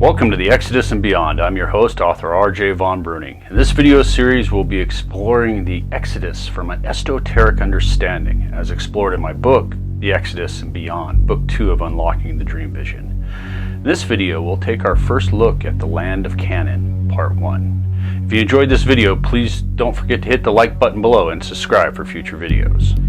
Welcome to the Exodus and Beyond. I'm your host, author R.J. von-Bruening. In this video series, we'll be exploring the Exodus from an esoteric understanding, as explored in my book, The Exodus and Beyond, Book 2 of Unlocking the Dream Vision. In this video, we'll take our first look at the Land of Canaan, Part 1. If you enjoyed this video, please don't forget to hit the like button below and subscribe for future videos.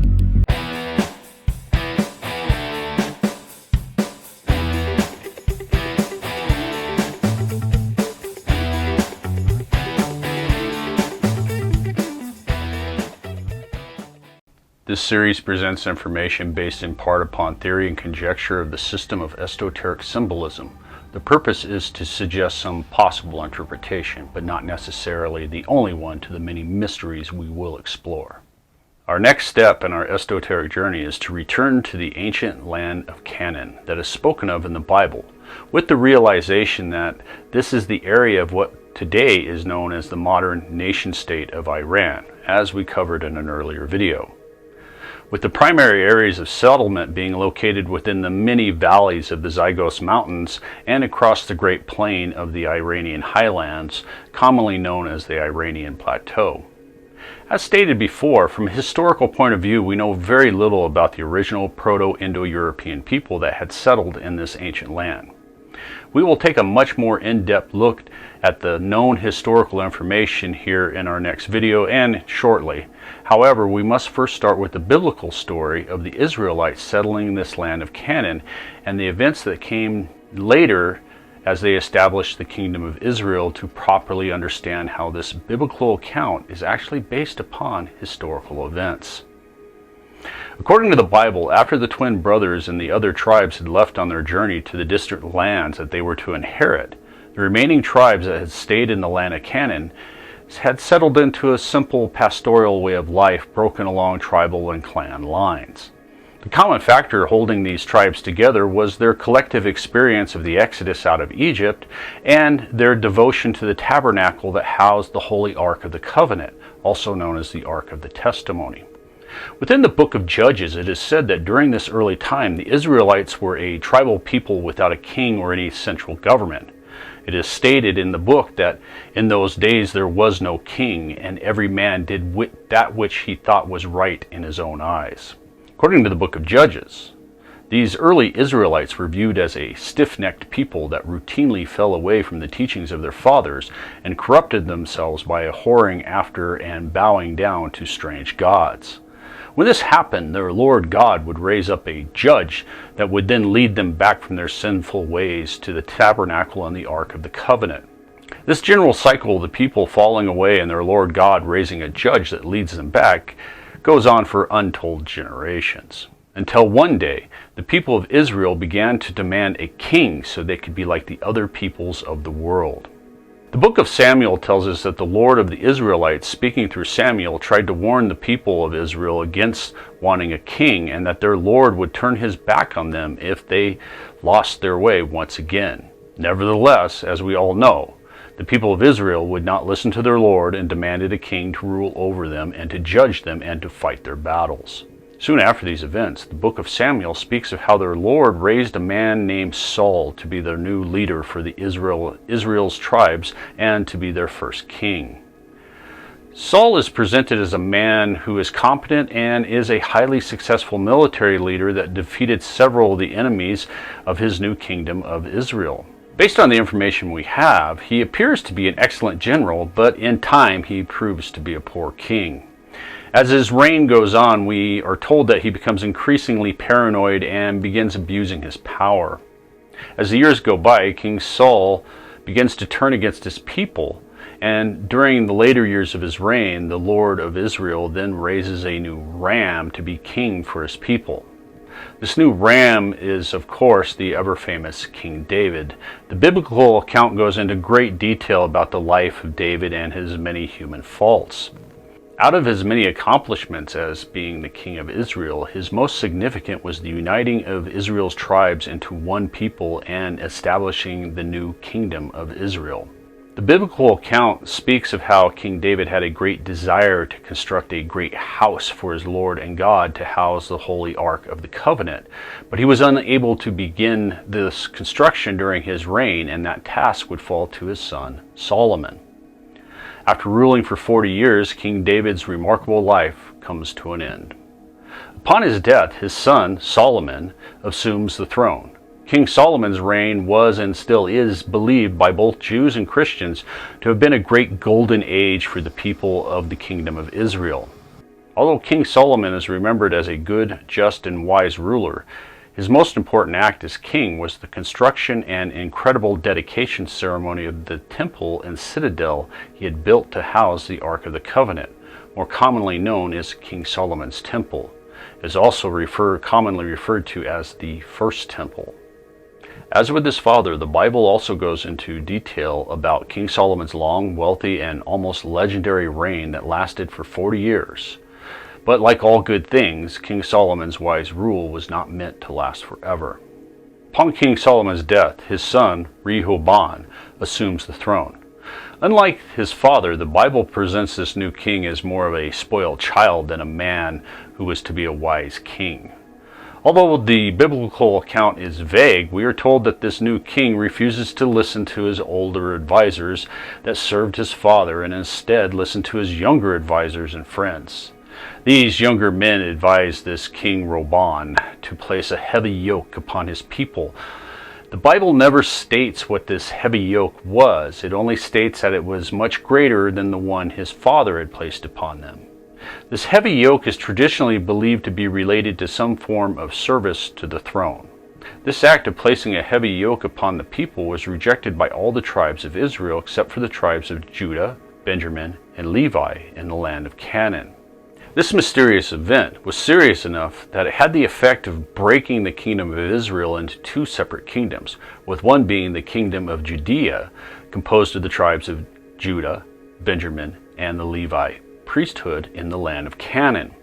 This series presents information based in part upon theory and conjecture of the system of esoteric symbolism. The purpose is to suggest some possible interpretation, but not necessarily the only one to the many mysteries we will explore. Our next step in our esoteric journey is to return to the ancient land of Canaan that is spoken of in the Bible, with the realization that this is the area of what today is known as the modern nation-state of Iran, as we covered in an earlier video. With the primary areas of settlement being located within the many valleys of the Zagros Mountains and across the Great Plain of the Iranian highlands, commonly known as the Iranian Plateau. As stated before, from a historical point of view, we know very little about the original Proto-Indo-European people that had settled in this ancient land. We will take a much more in-depth look at the known historical information here in our next video and shortly. However, we must first start with the biblical story of the Israelites settling this land of Canaan and the events that came later as they established the kingdom of Israel to properly understand how this biblical account is actually based upon historical events. According to the Bible, after the twin brothers and the other tribes had left on their journey to the distant lands that they were to inherit, the remaining tribes that had stayed in the land of Canaan had settled into a simple pastoral way of life broken along tribal and clan lines. The common factor holding these tribes together was their collective experience of the Exodus out of Egypt and their devotion to the tabernacle that housed the Holy Ark of the Covenant, also known as the Ark of the Testimony. Within the book of Judges, it is said that during this early time, the Israelites were a tribal people without a king or any central government. It is stated in the book that in those days there was no king, and every man did that which he thought was right in his own eyes. According to the book of Judges, these early Israelites were viewed as a stiff-necked people that routinely fell away from the teachings of their fathers and corrupted themselves by whoring after and bowing down to strange gods. When this happened, their Lord God would raise up a judge that would then lead them back from their sinful ways to the tabernacle and the Ark of the Covenant. This general cycle of the people falling away and their Lord God raising a judge that leads them back goes on for untold generations. Until one day, the people of Israel began to demand a king so they could be like the other peoples of the world. The book of Samuel tells us that the Lord of the Israelites, speaking through Samuel, tried to warn the people of Israel against wanting a king and that their Lord would turn his back on them if they lost their way once again. Nevertheless, as we all know, the people of Israel would not listen to their Lord and demanded a king to rule over them and to judge them and to fight their battles. Soon after these events, the book of Samuel speaks of how their Lord raised a man named Saul to be their new leader for the Israel's tribes and to be their first king. Saul is presented as a man who is competent and is a highly successful military leader that defeated several of the enemies of his new kingdom of Israel. Based on the information we have, he appears to be an excellent general, but in time he proves to be a poor king. As his reign goes on, we are told that he becomes increasingly paranoid and begins abusing his power. As the years go by, King Saul begins to turn against his people, and during the later years of his reign, the Lord of Israel then raises a new ram to be king for his people. This new ram is, of course, the ever-famous King David. The biblical account goes into great detail about the life of David and his many human faults. Out of his many accomplishments as being the king of Israel, his most significant was the uniting of Israel's tribes into one people and establishing the new kingdom of Israel. The biblical account speaks of how King David had a great desire to construct a great house for his Lord and God to house the Holy Ark of the Covenant, but he was unable to begin this construction during his reign, and that task would fall to his son Solomon. After ruling for 40 years, King David's remarkable life comes to an end. Upon his death, his son Solomon assumes the throne. King Solomon's reign was and still is believed by both Jews and Christians to have been a great golden age for the people of the kingdom of Israel. Although King Solomon is remembered as a good, just, and wise ruler, his most important act as king was the construction and incredible dedication ceremony of the temple and citadel he had built to house the Ark of the Covenant, more commonly known as King Solomon's Temple. It is also commonly referred to as the First Temple. As with his father, the Bible also goes into detail about King Solomon's long, wealthy, and almost legendary reign that lasted for 40 years. But like all good things, King Solomon's wise rule was not meant to last forever. Upon King Solomon's death, his son, Rehoboam, assumes the throne. Unlike his father, the Bible presents this new king as more of a spoiled child than a man who was to be a wise king. Although the biblical account is vague, we are told that this new king refuses to listen to his older advisors that served his father and instead listened to his younger advisors and friends. These younger men advised this King Rehoboam to place a heavy yoke upon his people. The Bible never states what this heavy yoke was. It only states that it was much greater than the one his father had placed upon them. This heavy yoke is traditionally believed to be related to some form of service to the throne. This act of placing a heavy yoke upon the people was rejected by all the tribes of Israel except for the tribes of Judah, Benjamin, and Levi in the land of Canaan. This mysterious event was serious enough that it had the effect of breaking the kingdom of Israel into two separate kingdoms, with one being the kingdom of Judea, composed of the tribes of Judah, Benjamin, and the Levi priesthood in the land of Canaan,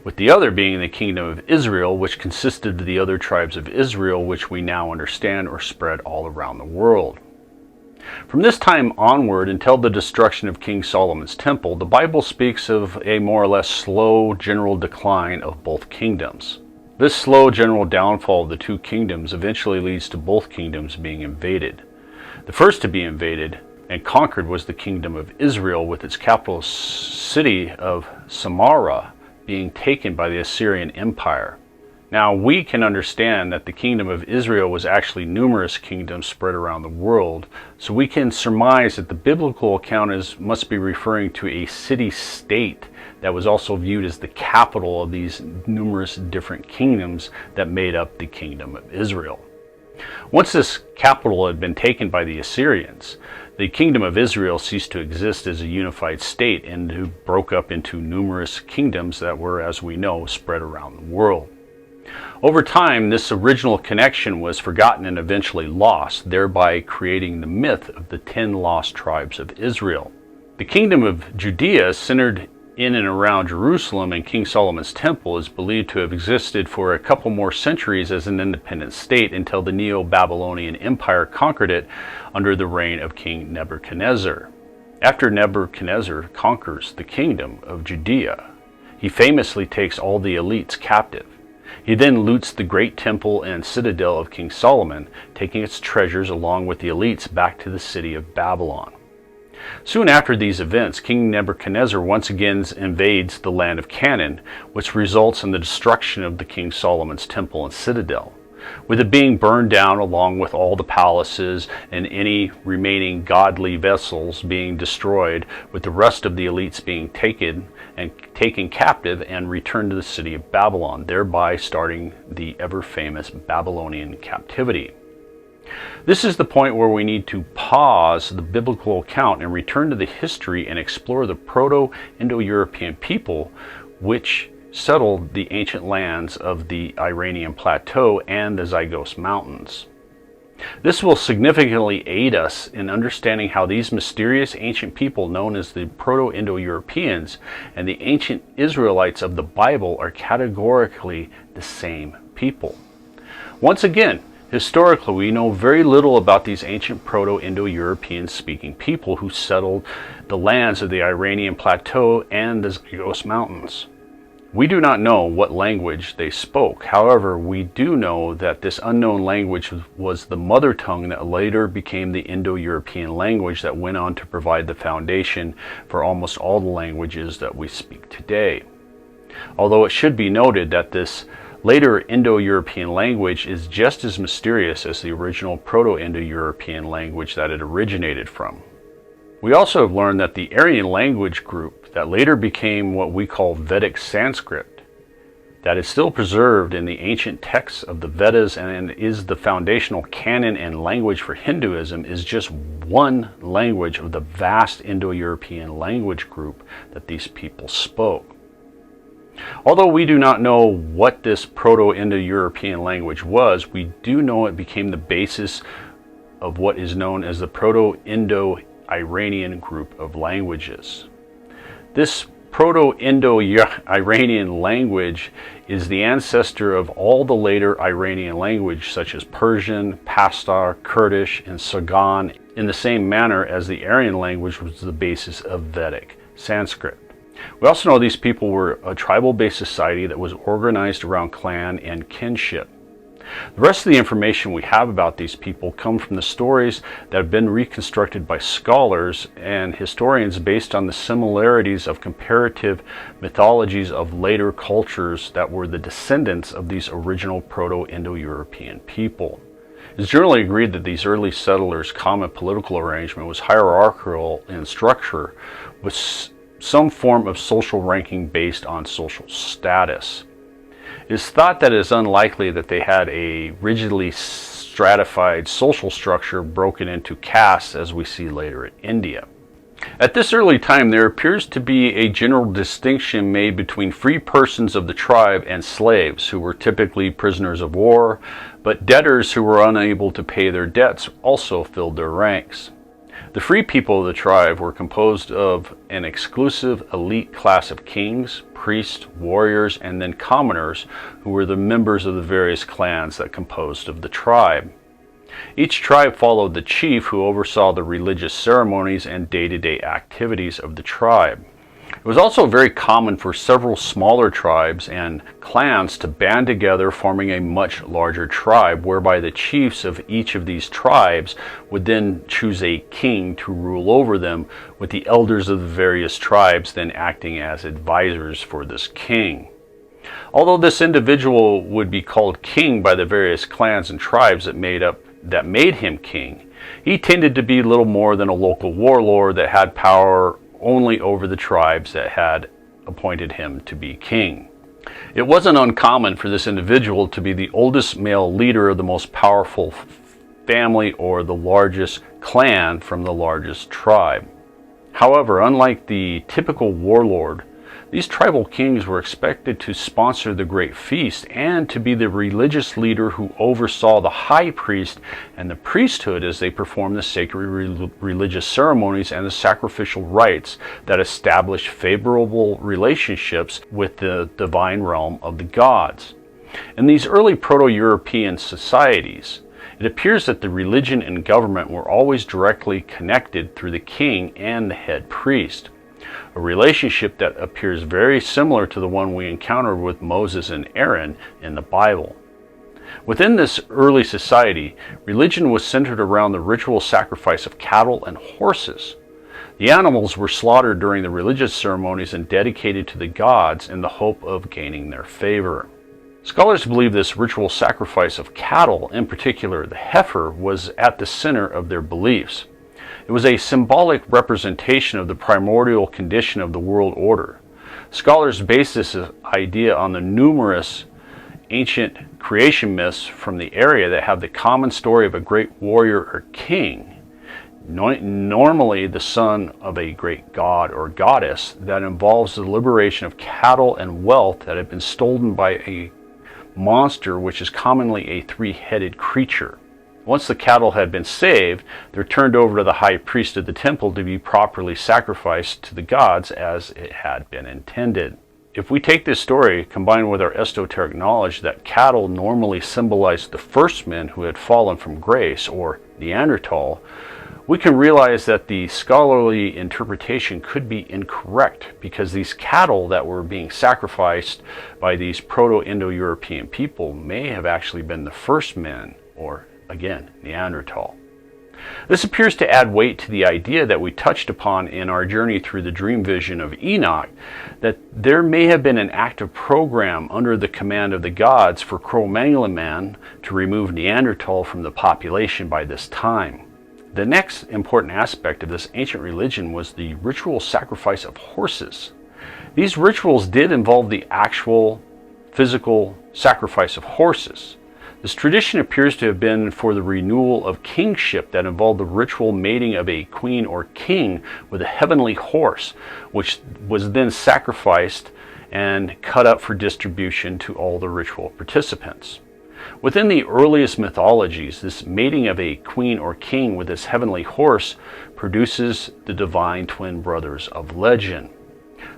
with the other being the kingdom of Israel, which consisted of the other tribes of Israel, which we now understand are spread all around the world. From this time onward until the destruction of King Solomon's temple, the Bible speaks of a more or less slow general decline of both kingdoms. This slow general downfall of the two kingdoms eventually leads to both kingdoms being invaded. The first to be invaded and conquered was the kingdom of Israel, with its capital city of Samaria being taken by the Assyrian Empire. Now, we can understand that the kingdom of Israel was actually numerous kingdoms spread around the world, so we can surmise that the biblical account must be referring to a city-state that was also viewed as the capital of these numerous different kingdoms that made up the kingdom of Israel. Once this capital had been taken by the Assyrians, the kingdom of Israel ceased to exist as a unified state and broke up into numerous kingdoms that were, as we know, spread around the world. Over time, this original connection was forgotten and eventually lost, thereby creating the myth of the 10 lost tribes of Israel. The kingdom of Judea, centered in and around Jerusalem and King Solomon's temple, is believed to have existed for a couple more centuries as an independent state until the Neo-Babylonian Empire conquered it under the reign of King Nebuchadnezzar. After Nebuchadnezzar conquers the kingdom of Judea, he famously takes all the elites captive. He then loots the great temple and citadel of King Solomon, taking its treasures along with the elites back to the city of Babylon. Soon after these events, King Nebuchadnezzar once again invades the land of Canaan, which results in the destruction of the King Solomon's temple and citadel, with it being burned down along with all the palaces and any remaining godly vessels being destroyed, with the rest of the elites being taken captive and returned to the city of Babylon, thereby starting the ever-famous Babylonian captivity. This is the point where we need to pause the biblical account and return to the history and explore the Proto-Indo-European people which settled the ancient lands of the Iranian Plateau and the Zagros Mountains. This will significantly aid us in understanding how these mysterious ancient people known as the Proto-Indo-Europeans and the ancient Israelites of the Bible are categorically the same people. Once again, Historically, we know very little about these ancient Proto-Indo-European speaking people who settled the lands of the Iranian Plateau and the Zagros Mountains. We do not know what language they spoke. However, we do know that this unknown language was the mother tongue that later became the Indo-European language that went on to provide the foundation for almost all the languages that we speak today. Although it should be noted that this later Indo-European language is just as mysterious as the original Proto-Indo-European language that it originated from. We also have learned that the Aryan language group that later became what we call Vedic Sanskrit, that is still preserved in the ancient texts of the Vedas and is the foundational canon and language for Hinduism, is just one language of the vast Indo-European language group that these people spoke. Although we do not know what this Proto-Indo-European language was, we do know it became the basis of what is known as the Proto-Indo-Iranian group of languages. This Proto-Indo-Iranian language is the ancestor of all the later Iranian language such as Persian, Pashto, Kurdish, and Sagan, in the same manner as the Aryan language was the basis of Vedic Sanskrit. We also know these people were a tribal-based society that was organized around clan and kinship. The rest of the information we have about these people come from the stories that have been reconstructed by scholars and historians based on the similarities of comparative mythologies of later cultures that were the descendants of these original Proto-Indo-European people. It is generally agreed that these early settlers' common political arrangement was hierarchical in structure, with some form of social ranking based on social status. It is thought that it is unlikely that they had a rigidly stratified social structure broken into castes as we see later in India. At this early time, there appears to be a general distinction made between free persons of the tribe and slaves, who were typically prisoners of war, but debtors who were unable to pay their debts also filled their ranks. The free people of the tribe were composed of an exclusive elite class of kings, priests, warriors, and then commoners who were the members of the various clans that composed of the tribe. Each tribe followed the chief who oversaw the religious ceremonies and day-to-day activities of the tribe. It was also very common for several smaller tribes and clans to band together, forming a much larger tribe, whereby the chiefs of each of these tribes would then choose a king to rule over them, with the elders of the various tribes then acting as advisors for this king. Although this individual would be called king by the various clans and tribes that made him king, he tended to be little more than a local warlord that had power only over the tribes that had appointed him to be king. It wasn't uncommon for this individual to be the oldest male leader of the most powerful family or the largest clan from the largest tribe. However, unlike the typical warlord, these tribal kings were expected to sponsor the great feast and to be the religious leader who oversaw the high priest and the priesthood as they performed the sacred religious ceremonies and the sacrificial rites that established favorable relationships with the divine realm of the gods. In these early Proto-European societies, it appears that the religion and government were always directly connected through the king and the head priest, a relationship that appears very similar to the one we encountered with Moses and Aaron in the Bible. Within this early society, religion was centered around the ritual sacrifice of cattle and horses. The animals were slaughtered during the religious ceremonies and dedicated to the gods in the hope of gaining their favor. Scholars believe this ritual sacrifice of cattle, in particular the heifer, was at the center of their beliefs. It was a symbolic representation of the primordial condition of the world order. Scholars base this idea on the numerous ancient creation myths from the area that have the common story of a great warrior or king, normally the son of a great god or goddess, that involves the liberation of cattle and wealth that had been stolen by a monster, which is commonly a three-headed creature. Once the cattle had been saved, they're turned over to the high priest of the temple to be properly sacrificed to the gods as it had been intended. If we take this story, combined with our esoteric knowledge that cattle normally symbolized the first men who had fallen from grace, or Neanderthal, we can realize that the scholarly interpretation could be incorrect, because these cattle that were being sacrificed by these Proto-Indo-European people may have actually been the first men, or again, Neanderthal. This appears to add weight to the idea that we touched upon in our journey through the dream vision of Enoch, that there may have been an active program under the command of the gods for Cro-Magnon man to remove Neanderthal from the population by this time. The next important aspect of this ancient religion was the ritual sacrifice of horses. These rituals did involve the actual physical sacrifice of horses. This tradition appears to have been for the renewal of kingship that involved the ritual mating of a queen or king with a heavenly horse, which was then sacrificed and cut up for distribution to all the ritual participants. Within the earliest mythologies, this mating of a queen or king with this heavenly horse produces the divine twin brothers of legend.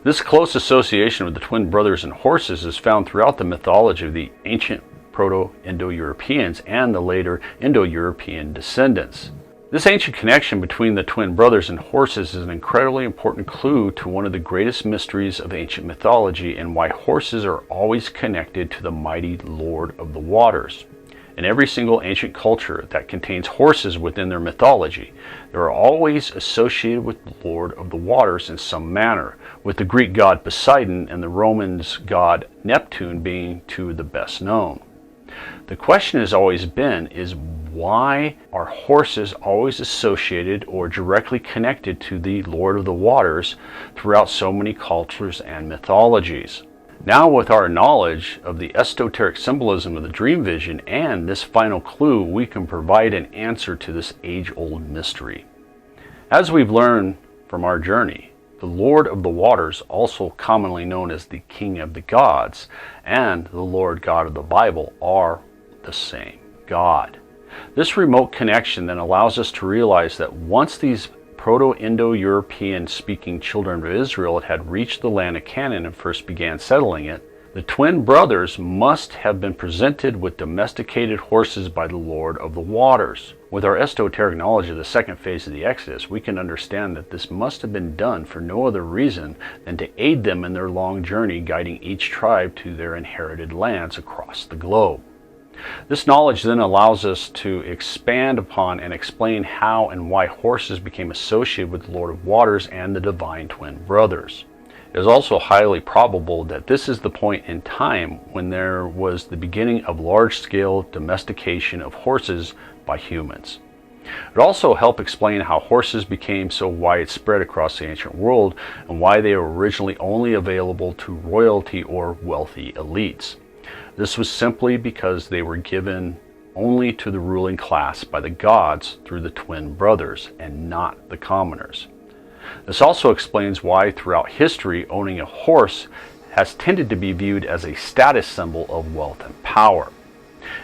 This close association with the twin brothers and horses is found throughout the mythology of the ancient Proto-Indo-Europeans and the later Indo-European descendants. This ancient connection between the twin brothers and horses is an incredibly important clue to one of the greatest mysteries of ancient mythology, and why horses are always connected to the mighty Lord of the Waters. In every single ancient culture that contains horses within their mythology, they are always associated with the Lord of the Waters in some manner, with the Greek god Poseidon and the Romans god Neptune being two of the best known. The question has always been, why are horses always associated or directly connected to the Lord of the Waters throughout so many cultures and mythologies? Now, with our knowledge of the esoteric symbolism of the dream vision and this final clue, we can provide an answer to this age-old mystery. As we've learned from our journey, the Lord of the Waters, also commonly known as the King of the Gods, and the Lord God of the Bible are the same God. This remote connection then allows us to realize that once these Proto-Indo-European speaking children of Israel had reached the land of Canaan and first began settling it, the twin brothers must have been presented with domesticated horses by the Lord of the Waters. With our esoteric knowledge of the second phase of the Exodus, we can understand that this must have been done for no other reason than to aid them in their long journey, guiding each tribe to their inherited lands across the globe. This knowledge then allows us to expand upon and explain how and why horses became associated with the Lord of Waters and the divine twin brothers. It is also highly probable that this is the point in time when there was the beginning of large-scale domestication of horses by humans. It would also help explain how horses became so widespread across the ancient world and why they were originally only available to royalty or wealthy elites. This was simply because they were given only to the ruling class by the gods through the twin brothers and not the commoners. This also explains why throughout history owning a horse has tended to be viewed as a status symbol of wealth and power.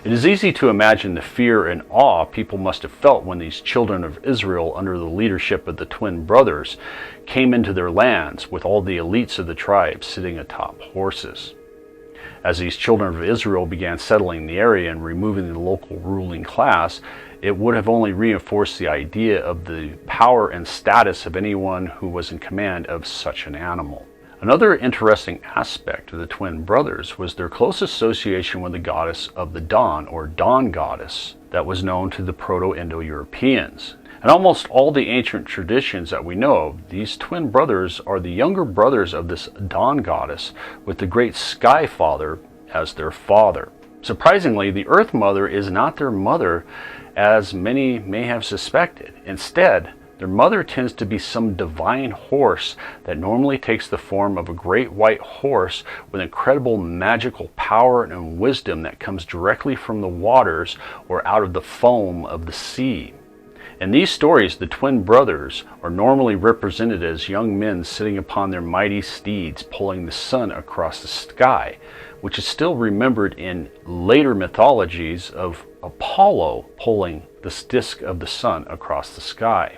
It is easy to imagine the fear and awe people must have felt when these children of Israel, under the leadership of the twin brothers, came into their lands with all the elites of the tribes sitting atop horses. As these children of Israel began settling the area and removing the local ruling class, it would have only reinforced the idea of the power and status of anyone who was in command of such an animal. Another interesting aspect of the twin brothers was their close association with the goddess of the dawn, or dawn goddess, that was known to the Proto-Indo-Europeans. In almost all the ancient traditions that we know of, these twin brothers are the younger brothers of this dawn goddess, with the great sky father as their father. Surprisingly, the earth mother is not their mother, as many may have suspected. Instead, their mother tends to be some divine horse that normally takes the form of a great white horse with incredible magical power and wisdom that comes directly from the waters or out of the foam of the sea. In these stories, the twin brothers are normally represented as young men sitting upon their mighty steeds pulling the sun across the sky, which is still remembered in later mythologies of Apollo pulling the disk of the sun across the sky.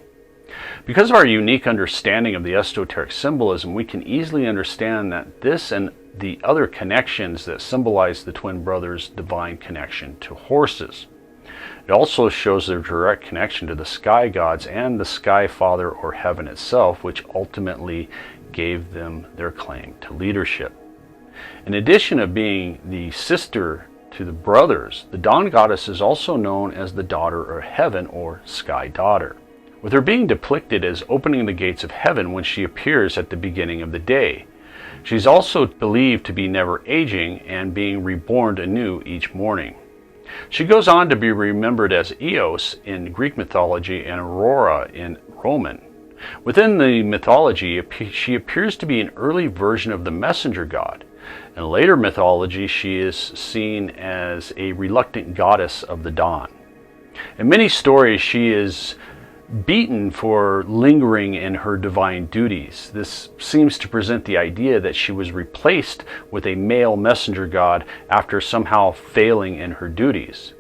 Because of our unique understanding of the esoteric symbolism, we can easily understand that this and the other connections that symbolize the twin brothers' divine connection to horses. It also shows their direct connection to the sky gods and the sky father or heaven itself, which ultimately gave them their claim to leadership. In addition to being the sister to the brothers, the dawn goddess is also known as the daughter of heaven or sky daughter, with her being depicted as opening the gates of heaven when she appears at the beginning of the day. She's also believed to be never aging and being reborn anew each morning. She goes on to be remembered as Eos in Greek mythology and Aurora in Roman. Within the mythology, she appears to be an early version of the messenger god. In later mythology, she is seen as a reluctant goddess of the dawn. In many stories, she is beaten for lingering in her divine duties. This seems to present the idea that she was replaced with a male messenger god after somehow failing in her duties.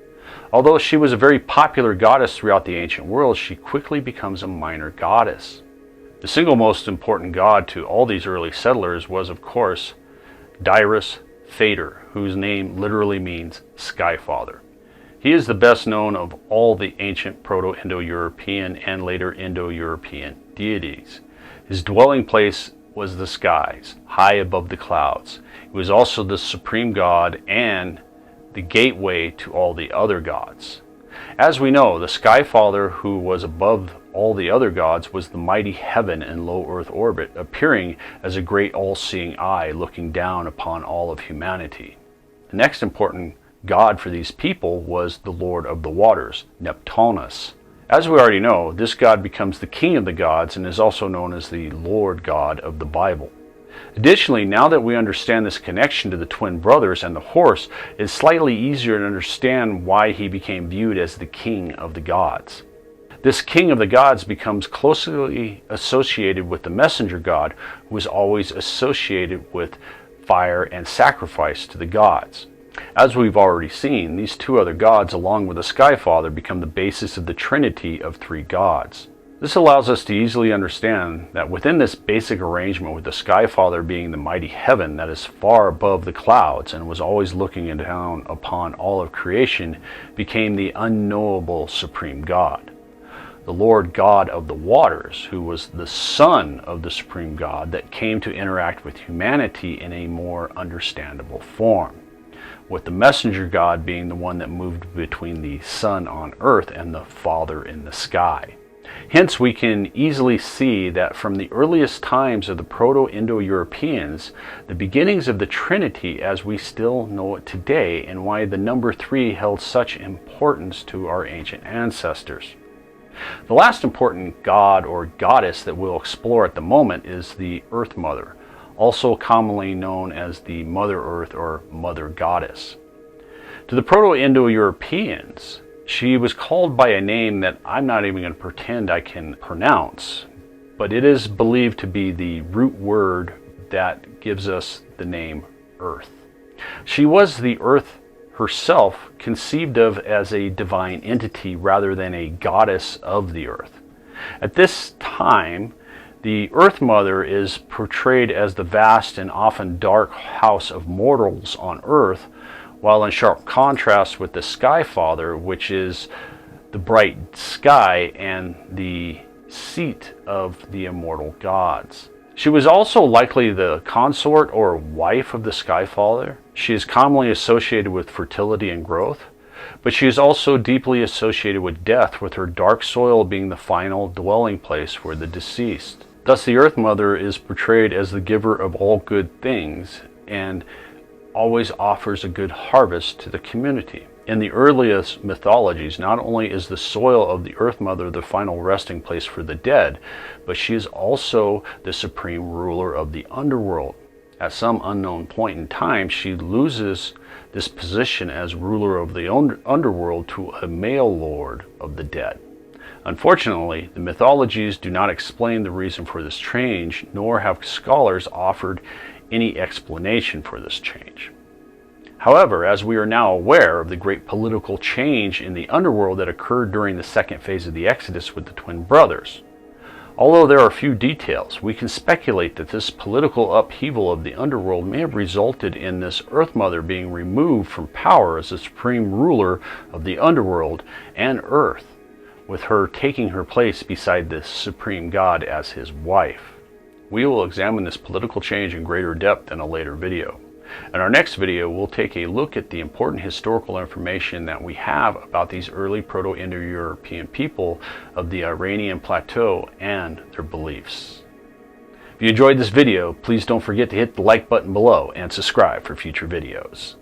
Although she was a very popular goddess throughout the ancient world, she quickly becomes a minor goddess. The single most important god to all these early settlers was, of course, Dyeus-Pater, whose name literally means Sky Father. He is the best known of all the ancient Proto-Indo-European and later Indo-European deities. His dwelling place was the skies, high above the clouds. He was also the supreme god and the gateway to all the other gods. As we know, the Sky Father, who was above all the other gods, was the mighty heaven in low earth orbit, appearing as a great all-seeing eye looking down upon all of humanity. The next important god for these people was the Lord of the Waters, Neptunus. As we already know, this god becomes the king of the gods and is also known as the Lord God of the Bible. Additionally, now that we understand this connection to the twin brothers and the horse, it's slightly easier to understand why he became viewed as the king of the gods. This king of the gods becomes closely associated with the messenger god, who is always associated with fire and sacrifice to the gods. As we've already seen, these two other gods, along with the Sky Father, become the basis of the Trinity of three gods. This allows us to easily understand that within this basic arrangement, with the Sky Father being the mighty heaven that is far above the clouds and was always looking down upon all of creation, became the unknowable supreme God. The Lord God of the Waters, who was the son of the supreme God that came to interact with humanity in a more understandable form, with the messenger god being the one that moved between the Son on earth and the Father in the sky. Hence, we can easily see that from the earliest times of the Proto-Indo-Europeans, the beginnings of the Trinity as we still know it today, and why the number 3 held such importance to our ancient ancestors. The last important god or goddess that we'll explore at the moment is the Earth Mother, also commonly known as the Mother Earth or Mother Goddess. To the Proto-Indo-Europeans, she was called by a name that I'm not even going to pretend I can pronounce, but it is believed to be the root word that gives us the name Earth. She was the Earth herself, conceived of as a divine entity rather than a goddess of the earth. At this time, the Earth Mother is portrayed as the vast and often dark house of mortals on earth, while in sharp contrast with the Sky Father, which is the bright sky and the seat of the immortal gods. She was also likely the consort or wife of the Sky Father. She is commonly associated with fertility and growth, but she is also deeply associated with death, with her dark soil being the final dwelling place for the deceased. Thus, the Earth Mother is portrayed as the giver of all good things and always offers a good harvest to the community. In the earliest mythologies, not only is the soil of the Earth Mother the final resting place for the dead, but she is also the supreme ruler of the underworld. At some unknown point in time, she loses this position as ruler of the underworld to a male lord of the dead. Unfortunately, the mythologies do not explain the reason for this change, nor have scholars offered any explanation for this change. However, as we are now aware of the great political change in the underworld that occurred during the second phase of the Exodus with the twin brothers, Although there are few details, we can speculate that this political upheaval of the underworld may have resulted in this Earth Mother being removed from power as the supreme ruler of the underworld and Earth, with her taking her place beside the supreme God as his wife. We will examine this political change in greater depth in a later video. In our next video, we'll take a look at the important historical information that we have about these early Proto-Indo-European people of the Iranian Plateau and their beliefs. If you enjoyed this video, please don't forget to hit the like button below and subscribe for future videos.